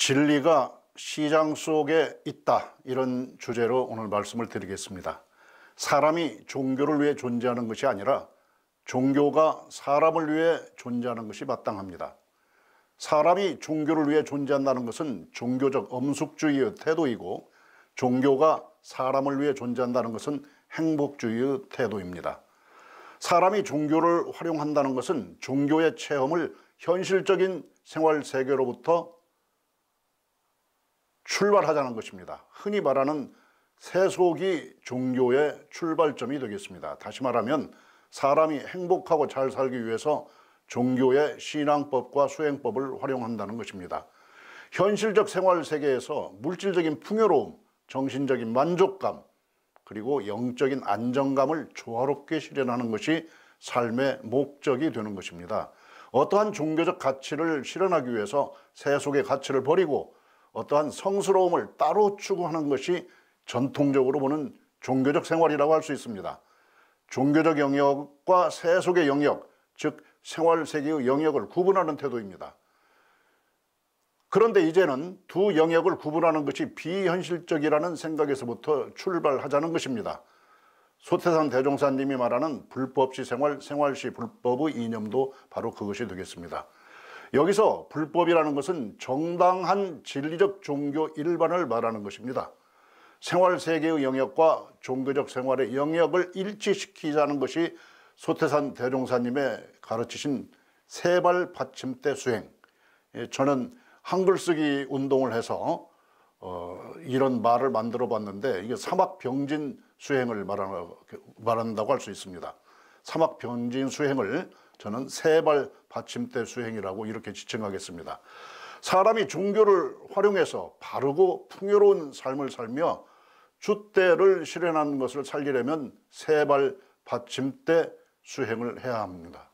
진리가 시장 속에 있다, 이런 주제로 오늘 말씀을 드리겠습니다. 사람이 종교를 위해 존재하는 것이 아니라 종교가 사람을 위해 존재하는 것이 마땅합니다. 사람이 종교를 위해 존재한다는 것은 종교적 엄숙주의의 태도이고, 종교가 사람을 위해 존재한다는 것은 행복주의의 태도입니다. 사람이 종교를 활용한다는 것은 종교의 체험을 현실적인 생활 세계로부터 출발하자는 것입니다. 흔히 말하는 세속이 종교의 출발점이 되겠습니다. 다시 말하면 사람이 행복하고 잘 살기 위해서 종교의 신앙법과 수행법을 활용한다는 것입니다. 현실적 생활 세계에서 물질적인 풍요로움, 정신적인 만족감, 그리고 영적인 안정감을 조화롭게 실현하는 것이 삶의 목적이 되는 것입니다. 어떠한 종교적 가치를 실현하기 위해서 세속의 가치를 버리고 어떠한 성스러움을 따로 추구하는 것이 전통적으로 보는 종교적 생활이라고 할 수 있습니다. 종교적 영역과 세속의 영역, 즉 생활세계의 영역을 구분하는 태도입니다. 그런데 이제는 두 영역을 구분하는 것이 비현실적이라는 생각에서부터 출발하자는 것입니다. 소태산 대종사님이 말하는 불법시 생활, 생활시 불법의 이념도 바로 그것이 되겠습니다. 여기서 불법이라는 것은 정당한 진리적 종교 일반을 말하는 것입니다. 생활세계의 영역과 종교적 생활의 영역을 일치시키자는 것이 소태산 대종사님의 가르치신 세발 받침대 수행. 저는 한글 쓰기 운동을 해서 이런 말을 만들어 봤는데, 이게 사막병진 수행을 말한다고 할 수 있습니다. 사막병진 수행을 저는 세발 받침대 수행이라고 이렇게 지칭하겠습니다. 사람이 종교를 활용해서 바르고 풍요로운 삶을 살며 주대를 실현하는 것을 살리려면 세발 받침대 수행을 해야 합니다.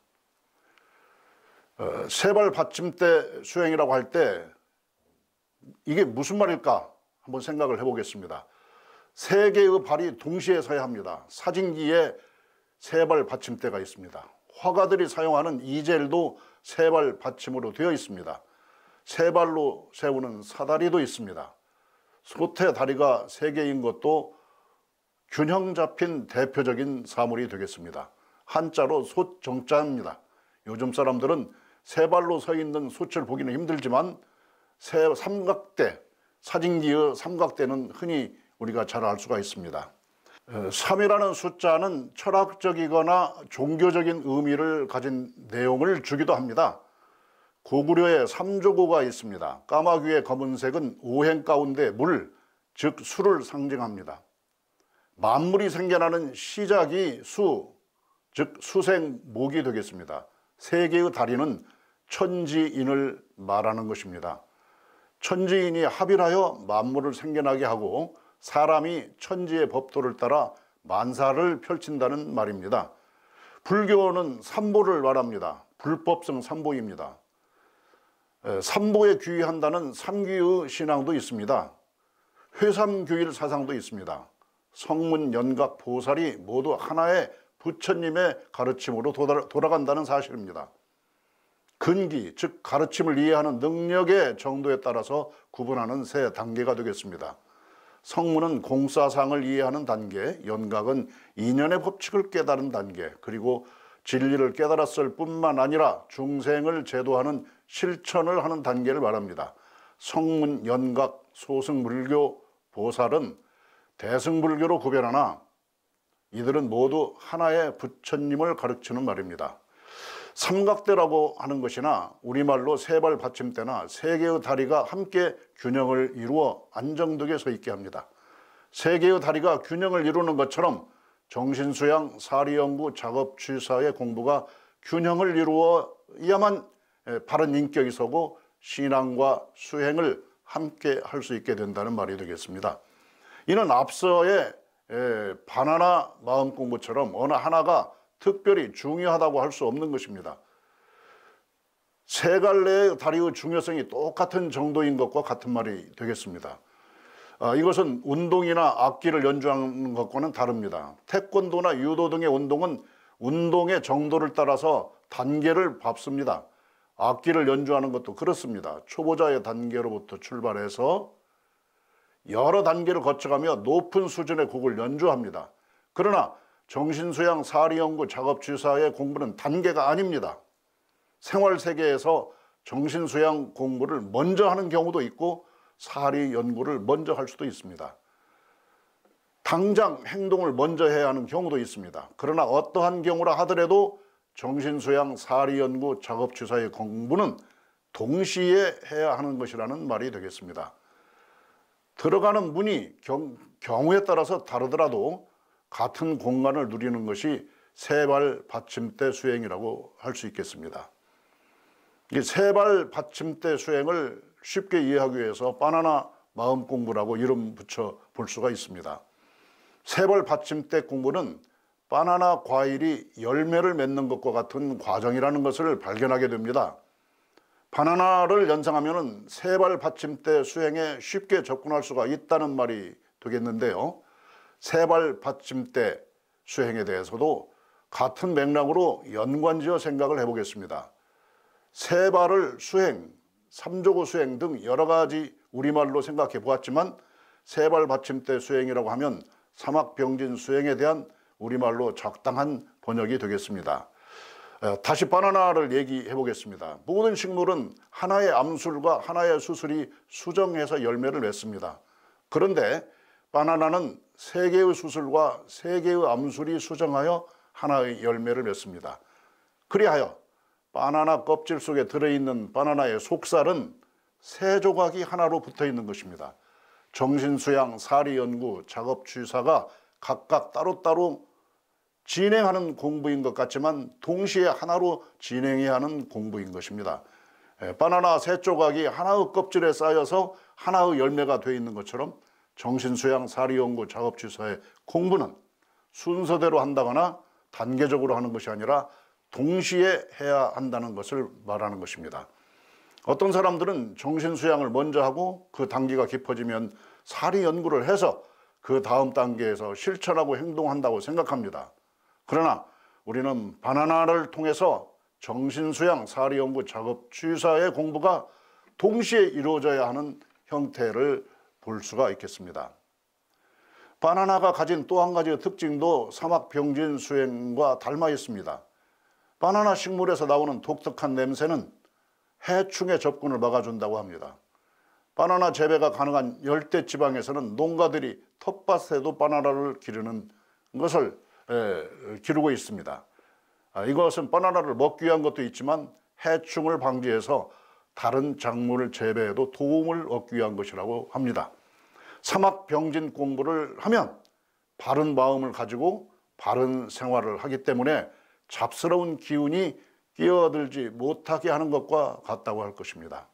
세발 받침대 수행이라고 할 때 이게 무슨 말일까 한번 생각을 해보겠습니다. 세 개의 발이 동시에 서야 합니다. 사진기에 세발 받침대가 있습니다. 화가들이 사용하는 이젤도 세발 받침으로 되어 있습니다. 세 발로 세우는 사다리도 있습니다. 소태 다리가 세 개인 것도 균형 잡힌 대표적인 사물이 되겠습니다. 한자로 솥정자입니다. 요즘 사람들은 세 발로 서 있는 솥을 보기는 힘들지만 삼각대, 사진기의 삼각대는 흔히 우리가 잘 알 수가 있습니다. 3이라는 숫자는 철학적이거나 종교적인 의미를 가진 내용을 주기도 합니다. 고구려에 삼조고가 있습니다. 까마귀 위의 검은색은 오행 가운데 물, 즉 수를 상징합니다. 만물이 생겨나는 시작이 수, 즉 수생목이 되겠습니다. 세 개의 다리는 천지인을 말하는 것입니다. 천지인이 합일하여 만물을 생겨나게 하고 사람이 천지의 법도를 따라 만사를 펼친다는 말입니다. 불교는 삼보를 말합니다. 불법성 삼보입니다. 삼보에 귀의한다는 삼귀의 신앙도 있습니다. 회삼규일 사상도 있습니다. 성문, 연각, 보살이 모두 하나의 부처님의 가르침으로 돌아간다는 사실입니다. 근기, 즉 가르침을 이해하는 능력의 정도에 따라서 구분하는 세 단계가 되겠습니다. 성문은 공사상을 이해하는 단계, 연각은 인연의 법칙을 깨달은 단계, 그리고 진리를 깨달았을 뿐만 아니라 중생을 제도하는 실천을 하는 단계를 말합니다. 성문, 연각, 소승불교, 보살은 대승불교로 구별하나 이들은 모두 하나의 부처님을 가르치는 말입니다. 삼각대라고 하는 것이나 우리말로 세발 받침대나 세 개의 다리가 함께 균형을 이루어 안정되게 서 있게 합니다. 세 개의 다리가 균형을 이루는 것처럼 정신수양, 사리연구, 작업취사의 공부가 균형을 이루어야만 바른 인격이 서고 신앙과 수행을 함께 할 수 있게 된다는 말이 되겠습니다. 이는 앞서의 바나나 마음 공부처럼 어느 하나가 특별히 중요하다고 할 수 없는 것입니다. 세 갈래의 다리의 중요성이 똑같은 정도인 것과 같은 말이 되겠습니다. 이것은 운동이나 악기를 연주하는 것과는 다릅니다. 태권도나 유도 등의 운동은 운동의 정도를 따라서 단계를 밟습니다. 악기를 연주하는 것도 그렇습니다. 초보자의 단계로부터 출발해서 여러 단계를 거쳐가며 높은 수준의 곡을 연주합니다. 그러나 정신수양 사리연구 작업주사의 공부는 단계가 아닙니다. 생활세계에서 정신수양 공부를 먼저 하는 경우도 있고 사리 연구를 먼저 할 수도 있습니다. 당장 행동을 먼저 해야 하는 경우도 있습니다. 그러나 어떠한 경우라 하더라도 정신수양 사리연구 작업주사의 공부는 동시에 해야 하는 것이라는 말이 되겠습니다. 들어가는 문이 경우에 따라서 다르더라도 같은 공간을 누리는 것이 세발 받침대 수행이라고 할 수 있겠습니다. 이 세발 받침대 수행을 쉽게 이해하기 위해서 바나나 마음 공부라고 이름 붙여 볼 수가 있습니다. 세발 받침대 공부는 바나나 과일이 열매를 맺는 것과 같은 과정이라는 것을 발견하게 됩니다. 바나나를 연상하면 세발 받침대 수행에 쉽게 접근할 수가 있다는 말이 되겠는데요. 세발 받침대 수행에 대해서도 같은 맥락으로 연관지어 생각을 해보겠습니다. 세발을 수행, 삼조고 수행 등 여러 가지 우리말로 생각해 보았지만 세발 받침대 수행이라고 하면 사막병진 수행에 대한 우리말로 적당한 번역이 되겠습니다. 다시 바나나를 얘기해 보겠습니다. 모든 식물은 하나의 암술과 하나의 수술이 수정해서 열매를 맺습니다. 그런데 바나나는 세 개의 수술과 세 개의 암술이 수정하여 하나의 열매를 맺습니다. 그리하여 바나나 껍질 속에 들어있는 바나나의 속살은 세 조각이 하나로 붙어 있는 것입니다. 정신수양, 사리연구, 작업주사가 각각 따로따로 진행하는 공부인 것 같지만 동시에 하나로 진행해야 하는 공부인 것입니다. 바나나 세 조각이 하나의 껍질에 쌓여서 하나의 열매가 되어 있는 것처럼 정신수양, 사리연구, 작업주사의 공부는 순서대로 한다거나 단계적으로 하는 것이 아니라 동시에 해야 한다는 것을 말하는 것입니다. 어떤 사람들은 정신수양을 먼저 하고 그 단계가 깊어지면 사리연구를 해서 그 다음 단계에서 실천하고 행동한다고 생각합니다. 그러나 우리는 바나나를 통해서 정신수양, 사리연구, 작업주사의 공부가 동시에 이루어져야 하는 형태를 볼 수가 있겠습니다. 바나나가 가진 또 한 가지 특징도 사막병진 수행과 닮아 있습니다. 바나나 식물에서 나오는 독특한 냄새는 해충의 접근을 막아준다고 합니다. 바나나 재배가 가능한 열대 지방에서는 농가들이 텃밭에도 바나나를 기르는 것을 기르고 있습니다. 이것은 바나나를 먹기 위한 것도 있지만 해충을 방지해서 다른 작물을 재배해도 도움을 얻기 위한 것이라고 합니다. 사막병진 공부를 하면 바른 마음을 가지고 바른 생활을 하기 때문에 잡스러운 기운이 끼어들지 못하게 하는 것과 같다고 할 것입니다.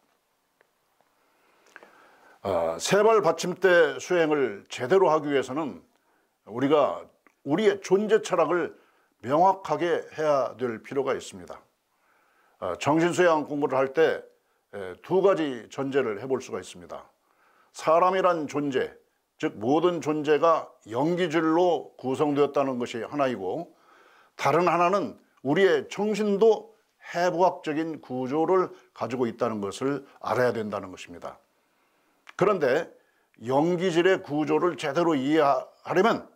세발 받침대 수행을 제대로 하기 위해서는 우리가 우리의 존재 철학을 명확하게 해야 될 필요가 있습니다. 정신수양 공부를 할 때 두 가지 전제를 해볼 수가 있습니다. 사람이란 존재, 즉 모든 존재가 영기질로 구성되었다는 것이 하나이고, 다른 하나는 우리의 정신도 해부학적인 구조를 가지고 있다는 것을 알아야 된다는 것입니다. 그런데 영기질의 구조를 제대로 이해하려면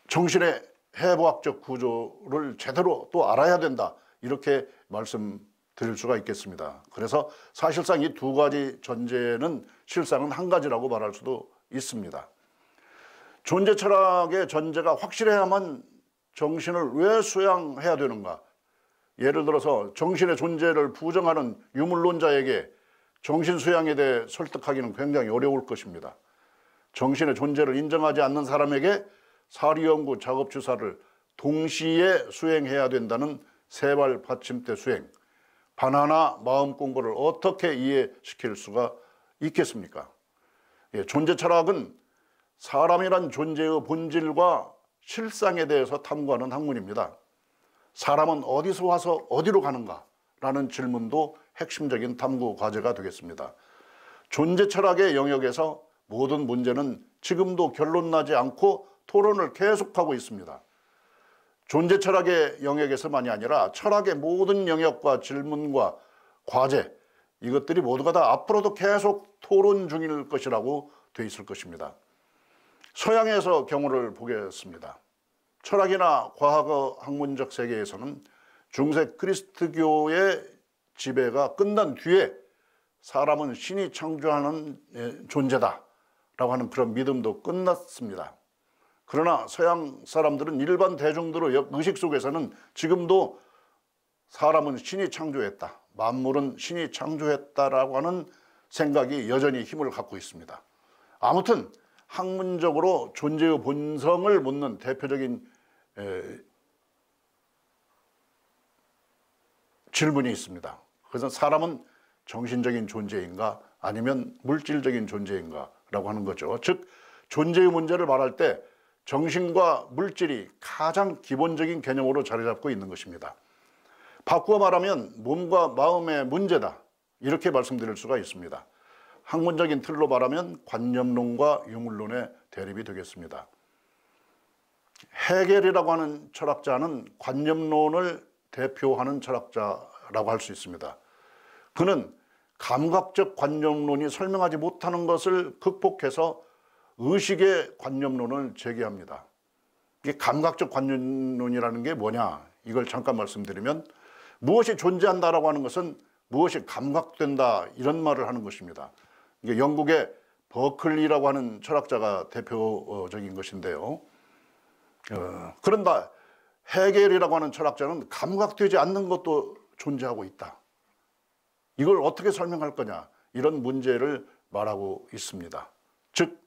정신의 해부학적 구조를 제대로 또 알아야 된다, 이렇게 말씀드릴 수가 있겠습니다. 그래서 사실상 이 두 가지 전제는 실상은 한 가지라고 말할 수도 있습니다. 존재 철학의 전제가 확실해야만 정신을 왜 수양해야 되는가? 예를 들어서 정신의 존재를 부정하는 유물론자에게 정신 수양에 대해 설득하기는 굉장히 어려울 것입니다. 정신의 존재를 인정하지 않는 사람에게 사리연구, 작업주사를 동시에 수행해야 된다는 세발 받침대 수행, 바나나 마음 공부를 어떻게 이해시킬 수가 있겠습니까? 존재 철학은 사람이란 존재의 본질과 실상에 대해서 탐구하는 학문입니다. 사람은 어디서 와서 어디로 가는가? 라는 질문도 핵심적인 탐구 과제가 되겠습니다. 존재 철학의 영역에서 모든 문제는 지금도 결론 나지 않고 토론을 계속하고 있습니다. 존재 철학의 영역에서만이 아니라 철학의 모든 영역과 질문과 과제, 이것들이 모두가 다 앞으로도 계속 토론 중일 것이라고 되어 있을 것입니다. 서양에서 경우를 보겠습니다. 철학이나 과학의 학문적 세계에서는 중세 그리스도교의 지배가 끝난 뒤에 사람은 신이 창조하는 존재다라고 하는 그런 믿음도 끝났습니다. 그러나 서양 사람들은 일반 대중들의 의식 속에서는 지금도 사람은 신이 창조했다, 만물은 신이 창조했다라고 하는 생각이 여전히 힘을 갖고 있습니다. 아무튼 학문적으로 존재의 본성을 묻는 대표적인 질문이 있습니다. 그래서 사람은 정신적인 존재인가 아니면 물질적인 존재인가 라고 하는 거죠. 즉 존재의 문제를 말할 때 정신과 물질이 가장 기본적인 개념으로 자리 잡고 있는 것입니다. 바꾸어 말하면 몸과 마음의 문제다, 이렇게 말씀드릴 수가 있습니다. 학문적인 틀로 말하면 관념론과 유물론의 대립이 되겠습니다. 헤겔이라고 하는 철학자는 관념론을 대표하는 철학자라고 할 수 있습니다. 그는 감각적 관념론이 설명하지 못하는 것을 극복해서 의식의 관념론을 제기합니다. 이게 감각적 관념론이라는 게 뭐냐, 이걸 잠깐 말씀드리면 무엇이 존재한다라고 하는 것은 무엇이 감각된다, 이런 말을 하는 것입니다. 이게 영국의 버클리라고 하는 철학자가 대표적인 것인데요. 그런다 헤겔이라고 하는 철학자는 감각되지 않는 것도 존재하고 있다. 이걸 어떻게 설명할 거냐, 이런 문제를 말하고 있습니다. 즉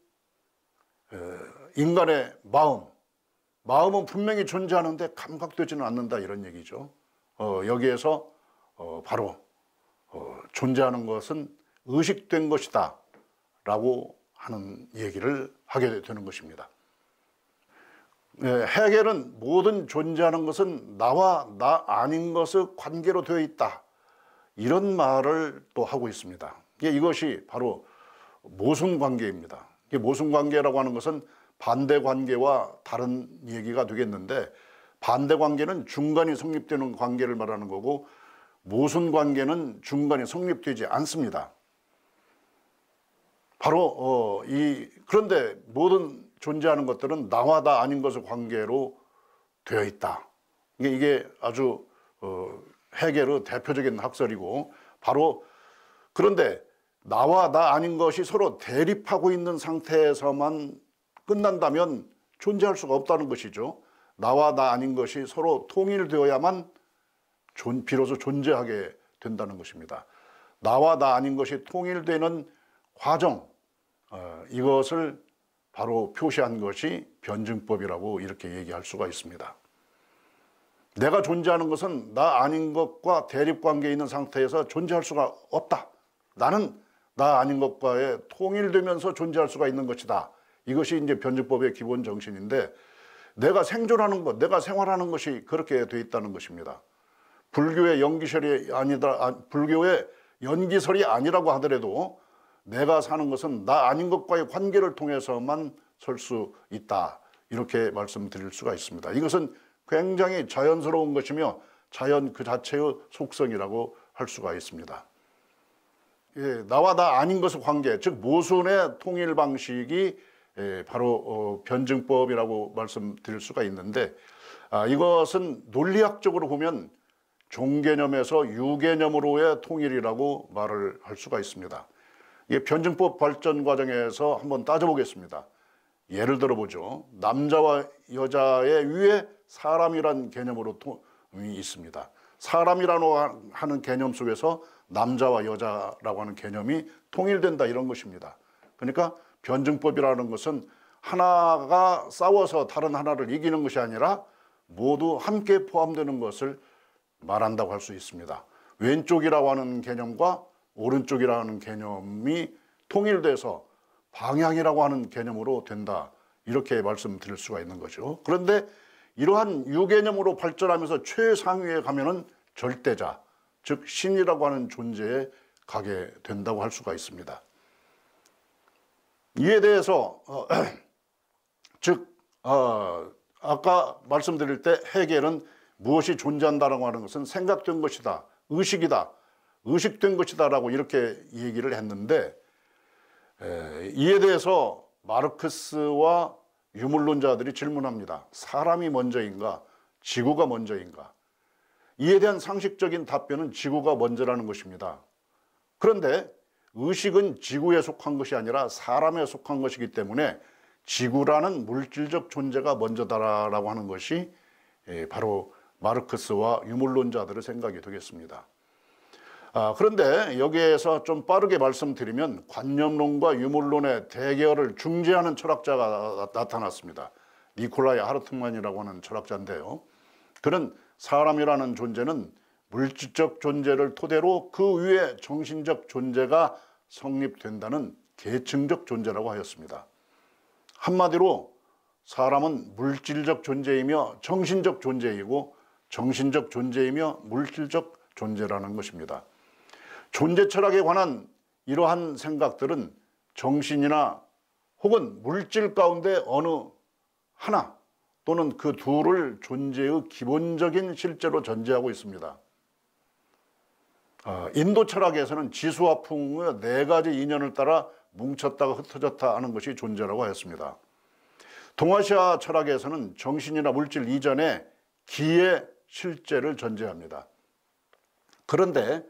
인간의 마음은 분명히 존재하는데 감각되지는 않는다, 이런 얘기죠. 여기에서 바로 존재하는 것은 의식된 것이다 라고 하는 얘기를 하게 되는 것입니다. 헤겔은 모든 존재하는 것은 나와 나 아닌 것의 관계로 되어 있다, 이런 말을 또 하고 있습니다. 이것이 바로 모순관계입니다. 모순관계라고 하는 것은 반대관계와 다른 얘기가 되겠는데, 반대관계는 중간이 성립되는 관계를 말하는 거고 모순관계는 중간이 성립되지 않습니다. 바로 그런데 모든 존재하는 것들은 나와 나 아닌 것의 관계로 되어 있다. 이게 아주 헤겔의 대표적인 학설이고, 바로 그런데 나와 나 아닌 것이 서로 대립하고 있는 상태에서만 끝난다면 존재할 수가 없다는 것이죠. 나와 나 아닌 것이 서로 통일되어야만 비로소 존재하게 된다는 것입니다. 나와 나 아닌 것이 통일되는 과정, 이것을 바로 표시한 것이 변증법이라고 이렇게 얘기할 수가 있습니다. 내가 존재하는 것은 나 아닌 것과 대립관계에 있는 상태에서 존재할 수가 없다. 나는 나 아닌 것과의 통일되면서 존재할 수가 있는 것이다. 이것이 이제 변증법의 기본 정신인데, 내가 생존하는 것, 내가 생활하는 것이 그렇게 돼 있다는 것입니다. 불교의 연기설이 아니라고 하더라도 내가 사는 것은 나 아닌 것과의 관계를 통해서만 설 수 있다, 이렇게 말씀드릴 수가 있습니다. 이것은 굉장히 자연스러운 것이며 자연 그 자체의 속성이라고 할 수가 있습니다. 나와 나 아닌 것의 관계, 즉 모순의 통일 방식이 바로 변증법이라고 말씀드릴 수가 있는데, 이것은 논리학적으로 보면 종개념에서 유개념으로의 통일이라고 말을 할 수가 있습니다. 이게 변증법 발전 과정에서 한번 따져보겠습니다. 예를 들어보죠. 남자와 여자의 위에 사람이란 개념으로 있습니다. 사람이라고 하는 개념 속에서 남자와 여자라고 하는 개념이 통일된다, 이런 것입니다. 그러니까 변증법이라는 것은 하나가 싸워서 다른 하나를 이기는 것이 아니라 모두 함께 포함되는 것을 말한다고 할 수 있습니다. 왼쪽이라고 하는 개념과 오른쪽이라고 하는 개념이 통일돼서 방향이라고 하는 개념으로 된다, 이렇게 말씀드릴 수가 있는 거죠. 그런데 이러한 유개념으로 발전하면서 최상위에 가면은 절대자, 즉 신이라고 하는 존재에 가게 된다고 할 수가 있습니다. 이에 대해서 즉 아까 말씀드릴 때 해겔은 무엇이 존재한다라고 하는 것은 생각된 것이다, 의식이다, 의식된 것이다 라고 이렇게 얘기를 했는데, 이에 대해서 마르크스와 유물론자들이 질문합니다. 사람이 먼저인가, 지구가 먼저인가? 이에 대한 상식적인 답변은 지구가 먼저라는 것입니다. 그런데 의식은 지구에 속한 것이 아니라 사람에 속한 것이기 때문에 지구라는 물질적 존재가 먼저다라고 하는 것이 바로 마르크스와 유물론자들의 생각이 되겠습니다. 그런데 여기에서 좀 빠르게 말씀드리면 관념론과 유물론의 대결을 중재하는 철학자가 나타났습니다. 니콜라이 하르트만이라고 하는 철학자인데요. 그는 사람이라는 존재는 물질적 존재를 토대로 그 위에 정신적 존재가 성립된다는 계층적 존재라고 하였습니다. 한마디로 사람은 물질적 존재이며 정신적 존재이고 정신적 존재이며 물질적 존재라는 것입니다. 존재 철학에 관한 이러한 생각들은 정신이나 혹은 물질 가운데 어느 하나 또는 그 둘을 존재의 기본적인 실제로 전제하고 있습니다. 인도 철학에서는 지수화풍의 네 가지 인연을 따라 뭉쳤다가 흩어졌다 하는 것이 존재라고 하였습니다. 동아시아 철학에서는 정신이나 물질 이전에 기의 실제를 전제합니다. 그런데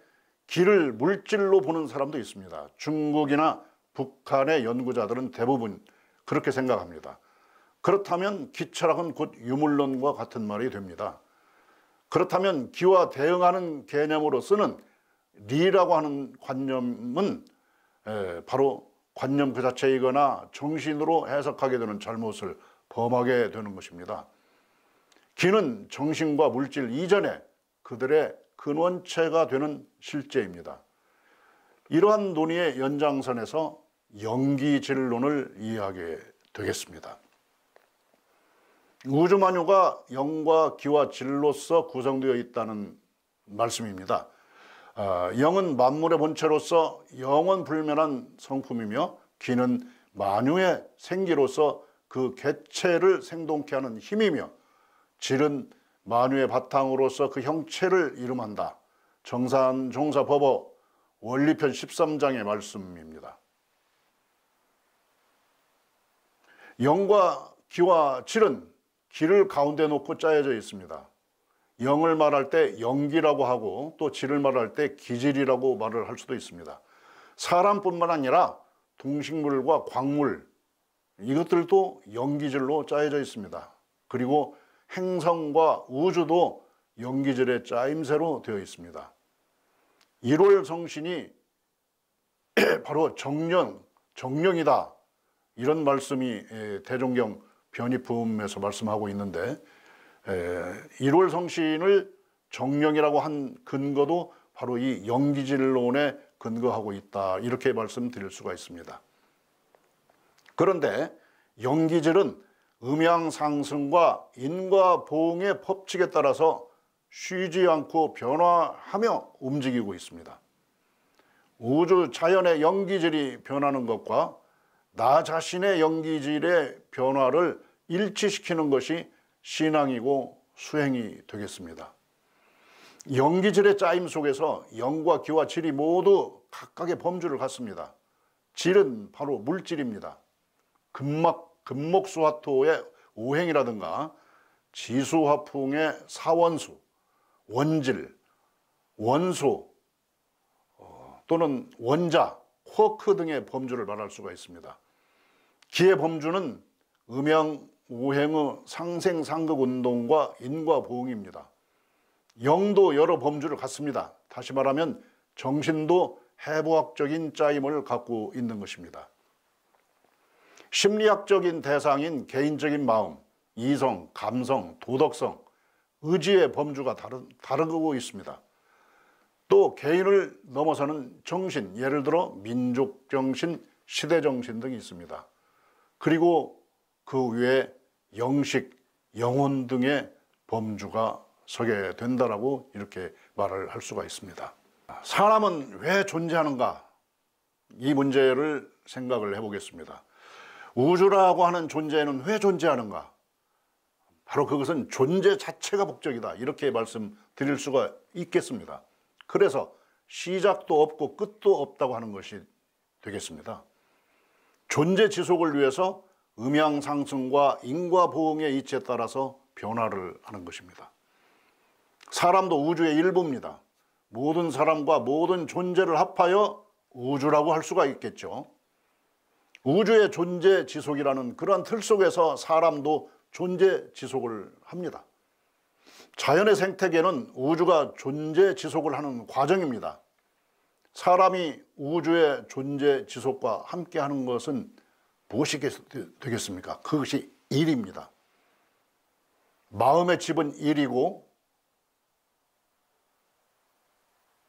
기를 물질로 보는 사람도 있습니다. 중국이나 북한의 연구자들은 대부분 그렇게 생각합니다. 그렇다면 기철학은 곧 유물론과 같은 말이 됩니다. 그렇다면 기와 대응하는 개념으로 쓰는 리라고 하는 관념은 바로 관념 그 자체이거나 정신으로 해석하게 되는 잘못을 범하게 되는 것입니다. 기는 정신과 물질 이전에 그들의 근원체가 되는 실제입니다. 이러한 논의의 연장선에서 영기질론을 이해하게 되겠습니다. 우주만유가 영과 기와 질로서 구성되어 있다는 말씀입니다. 영은 만물의 본체로서 영원불멸한 성품이며 기는 만유의 생기로서 그 객체를 생동케 하는 힘이며 질은 만유의 바탕으로서 그 형체를 이름한다. 정산종사법어 원리편 13장의 말씀입니다. 영과 기와 질은 기를 가운데 놓고 짜여져 있습니다. 영을 말할 때 영기라고 하고 또 질을 말할 때 기질이라고 말을 할 수도 있습니다. 사람뿐만 아니라 동식물과 광물 이것들도 영기질로 짜여져 있습니다. 그리고 행성과 우주도 영기질의 짜임새로 되어 있습니다. 1월 성신이 바로 정령이다. 이런 말씀이 대종경 변이품에서 말씀하고 있는데 1월 성신을 정령이라고 한 근거도 바로 이 영기질론에 근거하고 있다. 이렇게 말씀드릴 수가 있습니다. 그런데 영기질은 음양상승과 인과보응의 법칙에 따라서 쉬지 않고 변화하며 움직이고 있습니다. 우주 자연의 영기질이 변하는 것과 나 자신의 영기질의 변화를 일치시키는 것이 신앙이고 수행이 되겠습니다. 영기질의 짜임 속에서 영과 기와 질이 모두 각각의 범주를 갖습니다. 질은 바로 물질입니다. 금목수화토의 오행이라든가 지수화풍의 사원수, 원질, 원소 또는 원자, 쿼크 등의 범주를 말할 수가 있습니다. 기의 범주는 음양, 오행의 상생상극 운동과 인과보응입니다. 영도 여러 범주를 갖습니다. 다시 말하면 정신도 해부학적인 짜임을 갖고 있는 것입니다. 심리학적인 대상인 개인적인 마음, 이성, 감성, 도덕성, 의지의 범주가 다르고 있습니다. 또 개인을 넘어서는 정신, 예를 들어 민족정신, 시대정신 등이 있습니다. 그리고 그 위에 영식, 영혼 등의 범주가 서게 된다라고 이렇게 말을 할 수가 있습니다. 사람은 왜 존재하는가? 이 문제를 생각을 해보겠습니다. 우주라고 하는 존재는 왜 존재하는가? 바로 그것은 존재 자체가 목적이다. 이렇게 말씀드릴 수가 있겠습니다. 그래서 시작도 없고 끝도 없다고 하는 것이 되겠습니다. 존재 지속을 위해서 음양상승과 인과보응의 이치에 따라서 변화를 하는 것입니다. 사람도 우주의 일부입니다. 모든 사람과 모든 존재를 합하여 우주라고 할 수가 있겠죠. 우주의 존재 지속이라는 그러한 틀 속에서 사람도 존재 지속을 합니다. 자연의 생태계는 우주가 존재 지속을 하는 과정입니다. 사람이 우주의 존재 지속과 함께 하는 것은 무엇이 되겠습니까? 그것이 일입니다. 마음의 집은 일이고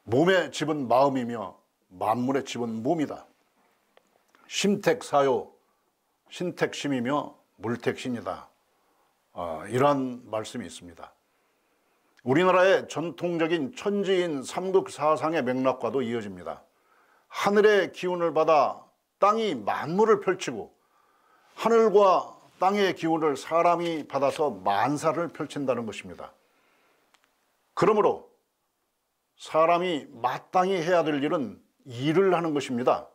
몸의 집은 마음이며 만물의 집은 몸이다. 심택사요, 신택심이며 물택신이다. 이러한 말씀이 있습니다. 우리나라의 전통적인 천지인 삼극사상의 맥락과도 이어집니다. 하늘의 기운을 받아 땅이 만물을 펼치고 하늘과 땅의 기운을 사람이 받아서 만사를 펼친다는 것입니다. 그러므로 사람이 마땅히 해야 될 일은 일을 하는 것입니다.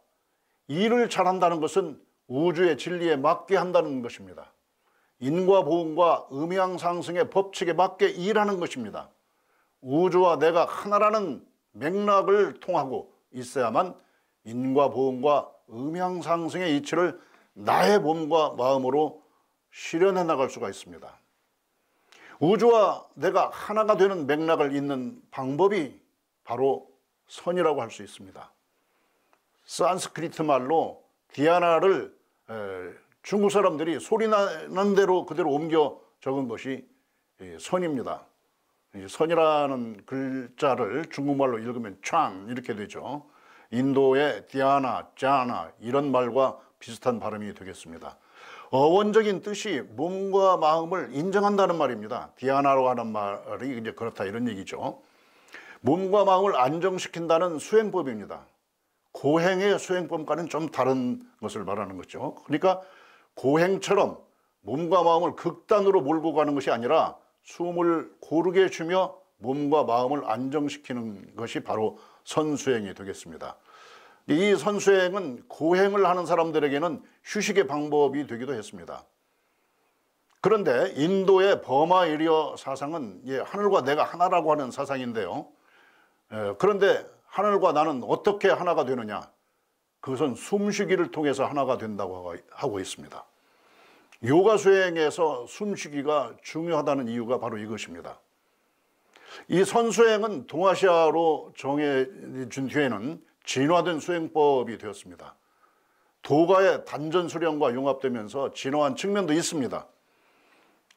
일을 잘한다는 것은 우주의 진리에 맞게 한다는 것입니다. 인과보응과 음양상승의 법칙에 맞게 일하는 것입니다. 우주와 내가 하나라는 맥락을 통하고 있어야만 인과보응과 음양상승의 이치를 나의 몸과 마음으로 실현해 나갈 수가 있습니다. 우주와 내가 하나가 되는 맥락을 잇는 방법이 바로 선이라고 할 수 있습니다. 산스크리트 말로 디아나를 중국 사람들이 소리 나는 대로 그대로 옮겨 적은 것이 선입니다. 선이라는 글자를 중국말로 읽으면 창 이렇게 되죠. 인도의 디아나, 짜나 이런 말과 비슷한 발음이 되겠습니다. 어원적인 뜻이 몸과 마음을 인정한다는 말입니다. 디아나로 하는 말이 이제 그렇다 이런 얘기죠. 몸과 마음을 안정시킨다는 수행법입니다. 고행의 수행법과는 좀 다른 것을 말하는 거죠. 그러니까 고행처럼 몸과 마음을 극단으로 몰고 가는 것이 아니라 숨을 고르게 쉬며 몸과 마음을 안정시키는 것이 바로 선수행이 되겠습니다. 이 선수행은 고행을 하는 사람들에게는 휴식의 방법이 되기도 했습니다. 그런데 인도의 버마이리어 사상은 하늘과 내가 하나라고 하는 사상인데요. 그런데 하늘과 나는 어떻게 하나가 되느냐? 그것은 숨쉬기를 통해서 하나가 된다고 하고 있습니다. 요가 수행에서 숨쉬기가 중요하다는 이유가 바로 이것입니다. 이 선수행은 동아시아로 정해진 뒤에는 진화된 수행법이 되었습니다. 도가의 단전 수령과 융합되면서 진화한 측면도 있습니다.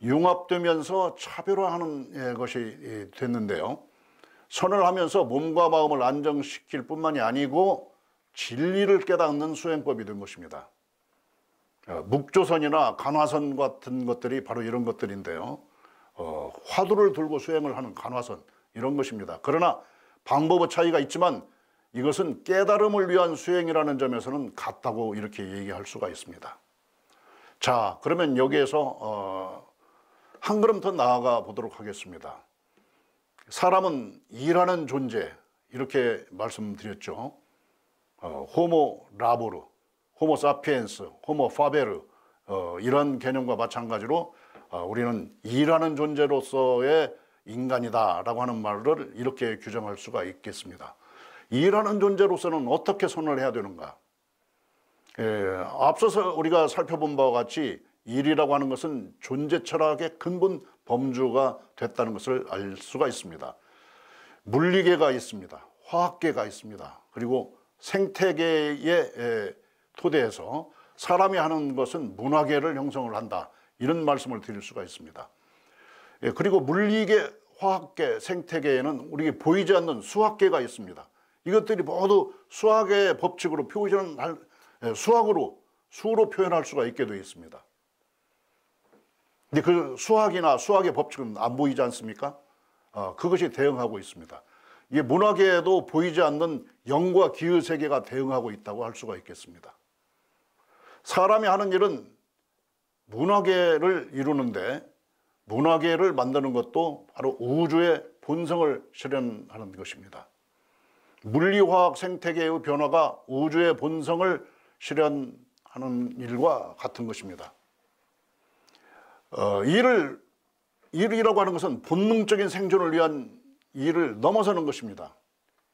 융합되면서 차별화하는 것이 됐는데요. 선을 하면서 몸과 마음을 안정시킬 뿐만이 아니고 진리를 깨닫는 수행법이 된 것입니다. 묵조선이나 간화선 같은 것들이 바로 이런 것들인데요. 화두를 들고 수행을 하는 간화선 이런 것입니다. 그러나 방법의 차이가 있지만 이것은 깨달음을 위한 수행이라는 점에서는 같다고 이렇게 얘기할 수가 있습니다. 자, 그러면 여기에서 한 걸음 더 나아가 보도록 하겠습니다. 사람은 일하는 존재 이렇게 말씀드렸죠. 호모 라보르, 호모 사피엔스, 호모 파베르 이런 개념과 마찬가지로 우리는 일하는 존재로서의 인간이다라고 하는 말을 이렇게 규정할 수가 있겠습니다. 일하는 존재로서는 어떻게 선을 해야 되는가? 앞서서 우리가 살펴본 바와 같이 일이라고 하는 것은 존재 철학의 근본 범주가 됐다는 것을 알 수가 있습니다. 물리계가 있습니다. 화학계가 있습니다. 그리고 생태계의 토대에서 사람이 하는 것은 문화계를 형성을 한다. 이런 말씀을 드릴 수가 있습니다. 그리고 물리계, 화학계, 생태계에는 우리에게 보이지 않는 수학계가 있습니다. 이것들이 모두 수학의 법칙으로 표현할, 수로 표현할 수가 있게 되어 있습니다. 근데 그 수학이나 수학의 법칙은 안 보이지 않습니까? 그것이 대응하고 있습니다. 이게 문화계에도 보이지 않는 영과 기의 세계가 대응하고 있다고 할 수가 있겠습니다. 사람이 하는 일은 문화계를 이루는데 문화계를 만드는 것도 바로 우주의 본성을 실현하는 것입니다. 물리화학 생태계의 변화가 우주의 본성을 실현하는 일과 같은 것입니다. 일이라고 하는 것은 본능적인 생존을 위한 일을 넘어서는 것입니다.